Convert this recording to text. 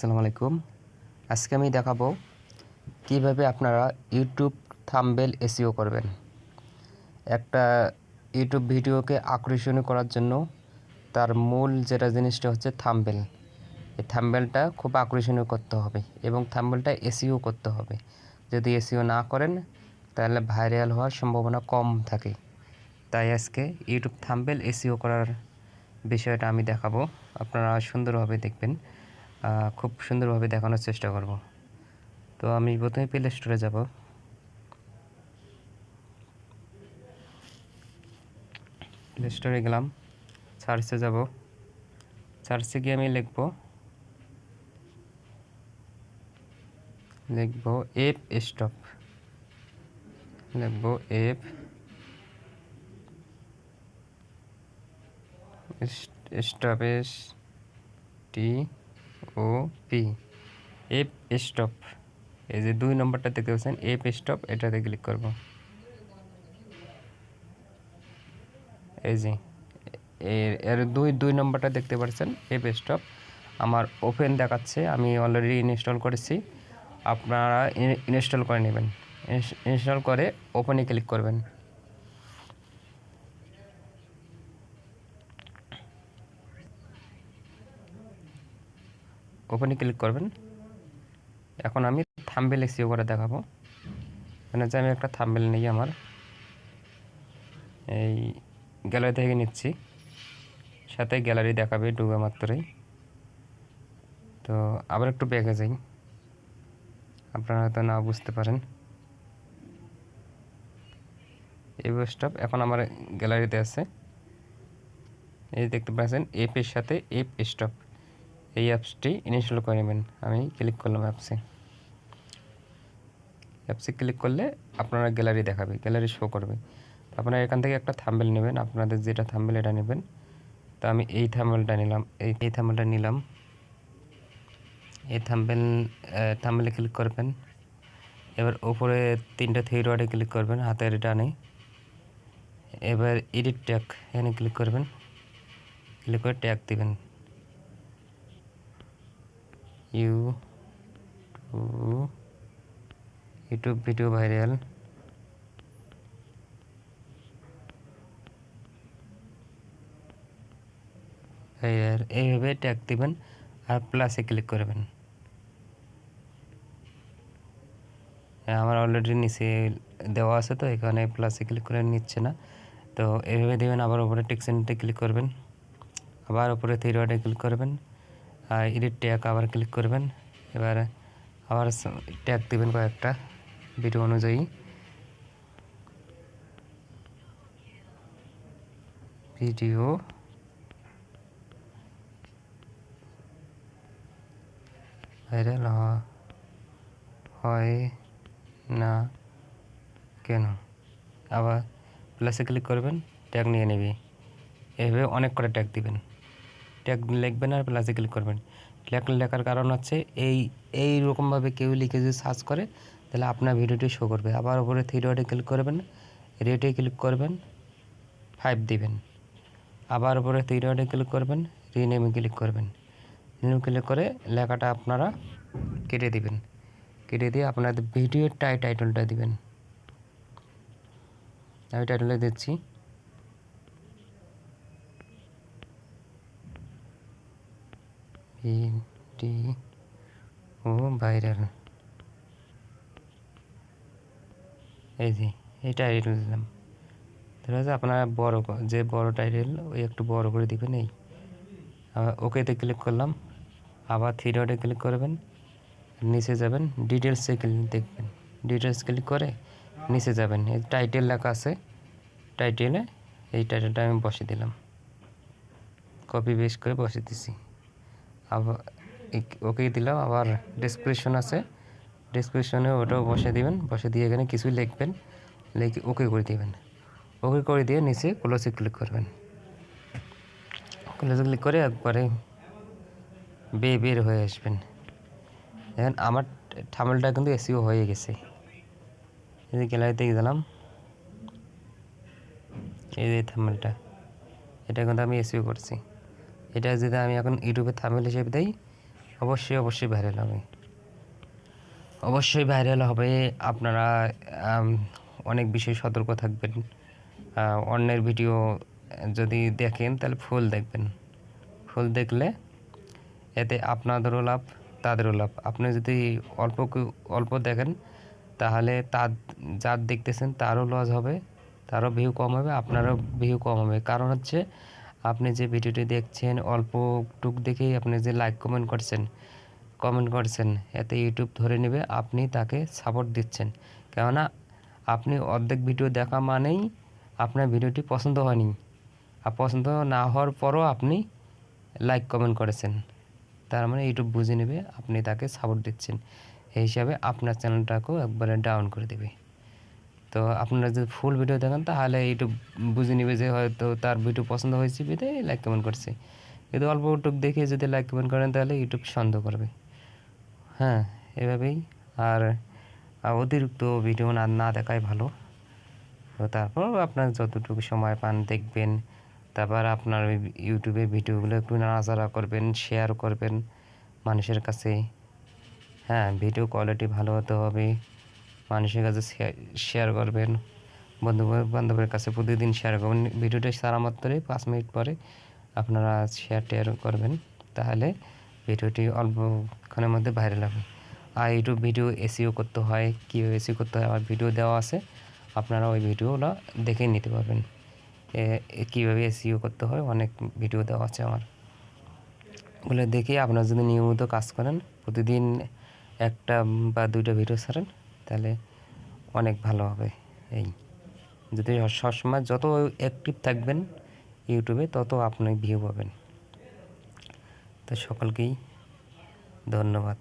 আসসালামু আলাইকুম। আজকে আমি দেখাবো কিভাবে আপনারা ইউটিউব থাম্বনেল এসইও করবেন। একটা ইউটিউব ভিডিওকে আকর্ষণীয় করার জন্য তার মূল যেটা জিনিসটা হচ্ছে থাম্বনেল। এই থাম্বনেলটা খুব আকর্ষণীয় করতে হবে এবং থাম্বনেলটা এসইও করতে হবে। যদি এসইও না করেন তাহলে ভাইরাল হওয়ার সম্ভাবনা কম থাকে। তাই আজকে ইউটিউব থাম্বনেল এসইও করার বিষয়টা আমি দেখাবো। আপনারা সুন্দরভাবে দেখবেন। খুব সুন্দরভাবে দেখানোর চেষ্টা করব। তো আমি প্রথমে প্লে স্টোরে যাব। প্লে স্টোরে গেলাম, সার্চে যাব। সার্চে গিয়ে আমি লিখব এপ স্টপ। লিখব app stop, STOP, app stop. এই যে 2 নম্বরটা দেখতে পাচ্ছেন এপ স্টপ, এটাতে ক্লিক করব। এই যে এর দুই নম্বরটা দেখতে পাচ্ছেন এপ স্টপ। আমার ওপেন দেখাচ্ছে, আমি অলরেডি ইনস্টল করেছি। আপনারা ইনস্টল করে নেবেন। ইনস্টল করে ওপেনে ক্লিক করবেন। ওপেনে ক্লিক করবেন। এখন আমি থাম্বনেল এসইও করে দেখাবো। মানে যে আমি একটা থাম্বনেল নিই, আমার এই গ্যালারি থেকে নিচ্ছি, সাথে গ্যালারি দেখাবে ঢুকা মাত্রই। তো আবার একটু ব্যাকে যাই, আপনারা হয়তো না বুঝতে পারেন। এপ স্টপ এখন আমার গ্যালারিতে আছে। এই দেখতে পাচ্ছেন এপের সাথে এপ স্টপ, এই অ্যাপসটি ইনস্টল করে নেবেন। আমি ক্লিক করলাম অ্যাপসে ক্লিক করলে আপনারা গ্যালারি দেখাবে, গ্যালারি শো করবে। আপনারা এখান থেকে একটা থাম্বনেল নেবেন, আপনাদের যেটা থাম্বনেল এটা নেবেন। তো আমি এই থাম্বনেলটা নিলাম, এই থাম্বনেলটা নিলাম। এই থাম্বনেলে ক্লিক করবেন। এবার উপরে 3টা থ্রি ডটে ক্লিক করবেন, হাতের ডানে। এবার এডিট ট্যাগ, এখানে ক্লিক করবেন। ক্লিক করে ট্যাগ দিবেন ইউটিউব ভিডিও ভাইরাল। এইভাবে ট্যাগ দিবেন আর প্লাসে ক্লিক করবেন। আমার অলরেডি নিচে দেওয়া আছে, তো এখানে প্লাসে ক্লিক করে নিচ্ছে না। তো এইভাবে দেবেন। আবার উপরে টেক্সটে ক্লিক করবেন, আবার উপরে থ্রি ডটে ক্লিক করবেন, আর এডিট ট্যাগ আবার ক্লিক করবেন। এবার আবার ট্যাগ দিবেন কয়েকটা ভিডিও অনুযায়ী। ভিডিও ভাইরাল হয় না কেন, আবার প্লাসে ক্লিক করবেন, ট্যাগ নিয়ে নেবে। এইভাবে অনেক করে ট্যাগ দিবেন, ট্যাগ লিখবেন আর প্লাসে ক্লিক করবেন। লেখার কারণ হচ্ছে এই রকমভাবে কেউ লিখে যদি সার্চ করে তাহলে আপনার ভিডিওটি শো করবে। আবার উপরে থ্রি ডটে ক্লিক করবেন, রেটে ক্লিক করবেন, 5 দিবেন। আবার উপরে থ্রি ডটে ক্লিক করবেন, রিনেমে ক্লিক করবেন। রিনেম ক্লিক করে লেখাটা আপনারা কেটে দিবেন। কেটে দিয়ে আপনাদের ভিডিওর টাইটেলটা দিবেন। আমি টাইটেলটা দিচ্ছি ভিডিও ভাইরাল। এই যে এই টাইটেল দিলাম। তাহলে হচ্ছে আপনারা যে বড় টাইটেল ওই একটু বড় করে দিবেন। এই ওকেতে ক্লিক করলাম, আবার থ্রি ডটে ক্লিক করবেন, নিচে যাবেন, ডিটেলসে দেখবেন। ডিটেলস ক্লিক করে নিচে যাবেন, এই টাইটেল লেখা আছে, টাইটেলে এই টাইটেলটা আমি বসিয়ে দিলাম, কপি পেস্ট করে বসিয়ে দিছি। আবার ওকে দিলাম। আবার ডেসক্রিপশন আছে, ডেসক্রিপশনে ওটাও বসিয়ে দিবেন। বসিয়ে দিয়ে এখানে কিছু লিখবেন, লিখে ওকে করে দিবেন। ওকে করে দিয়ে নিচে ক্লোজে ক্লিক করবেন। ক্লোজে ক্লিক করে একবারে বের হয়ে আসবেন। দেখেন আমার থাম্বনেলটা কিন্তু এসইও হয়ে গেছে। এই যে গ্যালারিতে গেলাম, এই যে থাম্বনেলটা, এটা কিন্তু আমি এসইও করছি। এটা যদি আমি এখন ইউটিউবে থাম্বনেল হিসেবে দিই, অবশ্যই ভাইরাল হবে, অবশ্যই ভাইরাল হবে। আপনারা অনেক বিষয়ে সতর্ক থাকবেন। অন্যের ভিডিও যদি দেখেন তাহলে ফুল দেখবেন, ফুল দেখলে এতে আপনাদেরও লাভ তাদেরও লাভ। আপনি যদি অল্প দেখেন তাহলে যার দেখতেছেন তারও লস হবে, তারও ভিউ কম হবে, আপনারও ভিউ কম হবে। কারণ হচ্ছে আপনি যে ভিডিওটি দেখছেন অল্পটুক দেখেই আপনি যে লাইক কমেন্ট করছেন এতে ইউটিউব ধরে নেবে আপনি তাকে সাপোর্ট দিচ্ছেন। কেননা আপনি অর্ধেক ভিডিও দেখা মানেই আপনার ভিডিওটি পছন্দ হয়নি, আর পছন্দ না হওয়ার পরও আপনি লাইক কমেন্ট করেছেন, তার মানে ইউটিউব বুঝে নেবে আপনি তাকে সাপোর্ট দিচ্ছেন। এই হিসাবে আপনার চ্যানেলটাকেও একবারে ডাউন করে দেবে। তো আপনারা যদি ফুল ভিডিও দেখেন তাহলে ইউটিউব বুঝে নেবে যে হয়তো তার ভিডিও পছন্দ হয়েছে বিধে লাইক কমেন্ট করছে। কিন্তু অল্পটুক দেখে যদি লাইক কমেন্ট করেন তাহলে ইউটিউব সন্দেহ করবে। হ্যাঁ, এভাবেই। আর অতিরিক্ত ভিডিও না দেখাই ভালো। তো তারপর আপনার যতটুকু সময় পান দেখবেন। তারপর আপনার ইউটিউবে ভিডিওগুলো একটু নাড়াচাড়া করবেন, শেয়ার করবেন মানুষের কাছে। হ্যাঁ, ভিডিও কোয়ালিটি ভালো হতে হবে, মানুষের কাছে শেয়ার করবেন, বান্ধবের কাছে প্রতিদিন শেয়ার করবেন। ভিডিওটা সারা মাত্রই 5 মিনিট পরে আপনারা শেয়ার করবেন, তাহলে ভিডিওটি অল্পক্ষণের মধ্যে ভাইরাল হবে। আর ইউটিউব ভিডিও এসইও করতে হয়, কীভাবে এসইও করতে হয় আমার ভিডিও দেওয়া আছে, আপনারা ওই ভিডিওগুলো দেখে নিতে পারবেন। কীভাবে এসইও করতে হয় অনেক ভিডিও দেওয়া আছে আমার, ওগুলো দেখে আপনারা যদি নিয়মিত কাজ করেন, প্রতিদিন 1টা বা 2টা ভিডিও ছাড়েন তাহলে অনেক ভালো হবে। এই যদি সবসময় যত অ্যাক্টিভ থাকবেন ইউটিউবে তত আপনি ভিউ পাবেন। তো সকলকেই ধন্যবাদ।